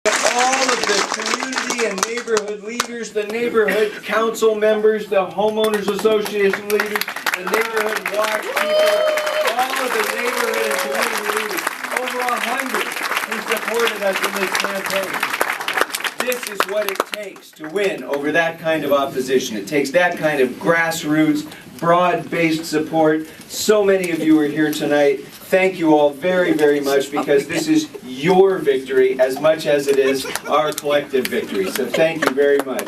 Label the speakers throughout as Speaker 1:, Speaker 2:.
Speaker 1: All of the community and neighborhood leaders, the neighborhood council members, the homeowners association leaders, the neighborhood watch people, all of the neighborhood and community leaders, over 100 who supported us in this campaign. This is what it takes to win over that kind of opposition. It takes that kind of grassroots, broad-based support. So many of you are here tonight. Thank you all very, very much, because this is your victory as much as it is our collective victory. So thank you very much.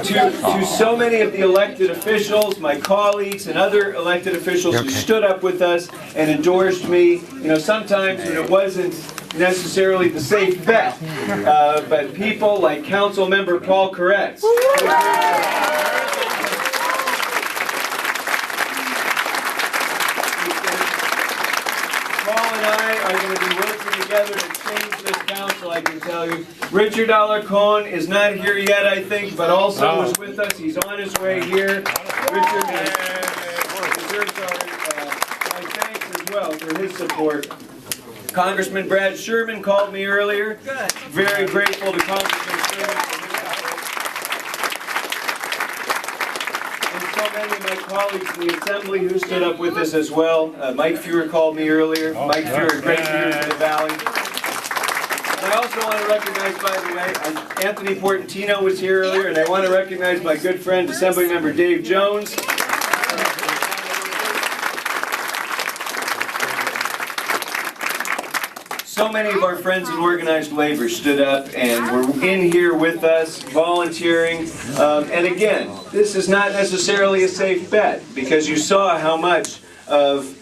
Speaker 1: To so many of the elected officials, my colleagues and other elected officials who stood up with us and endorsed me, sometimes when it wasn't necessarily the safe bet, but people like Council Member Paul Koretz. Paul and I are going to be working together to change this council, I can tell you. Richard Alarcon is not here yet, I think, but also was with us. He's on his way here. Richard deserves my thanks as well for his support. Congressman Brad Sherman called me earlier. Good. Very grateful to Congressman Sherman for his support. And so many of my colleagues in the Assembly who stood up with us as well. Mike Fuhrer called me earlier. Mike Fuhrer, great leader in the Valley. And I also want to recognize, by the way, Anthony Portantino was here earlier, and I want to recognize my good friend, Assemblymember Dave Jones. So many of our friends in organized labor stood up and were in here with us, volunteering. And again, this is not necessarily a safe bet, because you saw how much of,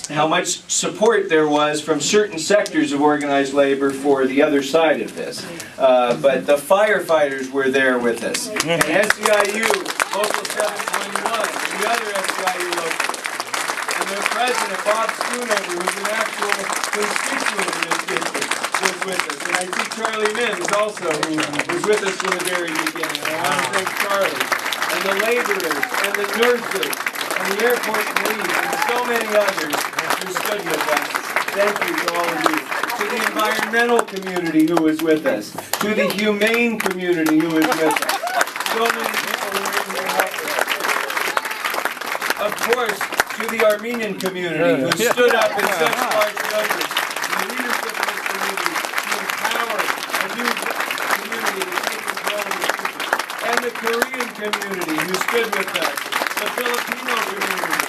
Speaker 1: how much support there was from certain sectors of organized labor for the other side of this. But the firefighters were there with us. And SEIU, Local 721, and the other SEIU locals. And their president, Bob Schoonover, who's an actual constituent in this district, was with us. And I see Charlie Mims also, who was with us from the very beginning. And I want to thank Charlie, and the laborers, and the nurses, and the airport police, and so many others who stood with us. Thank you to all of you. To the environmental community who was with us. To the humane community who was with us. So many people who were in here helping us. Of course, to the Armenian community who stood up in such large numbers, the leadership of this community to empower a new community to take control of the future, and the Korean community who stood with us, the Filipino community.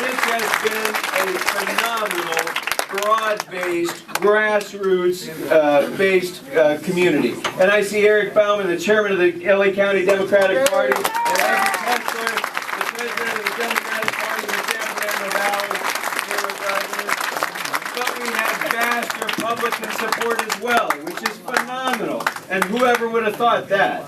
Speaker 1: This has been a phenomenal, broad-based, grassroots-based community. And I see Eric Bauman, the chairman of the LA County Democratic Party, and Ivy Kessler, the president of the Democratic Party in the San Fernando Valley. But we have vast Republican support as well, which is phenomenal. And whoever would have thought that?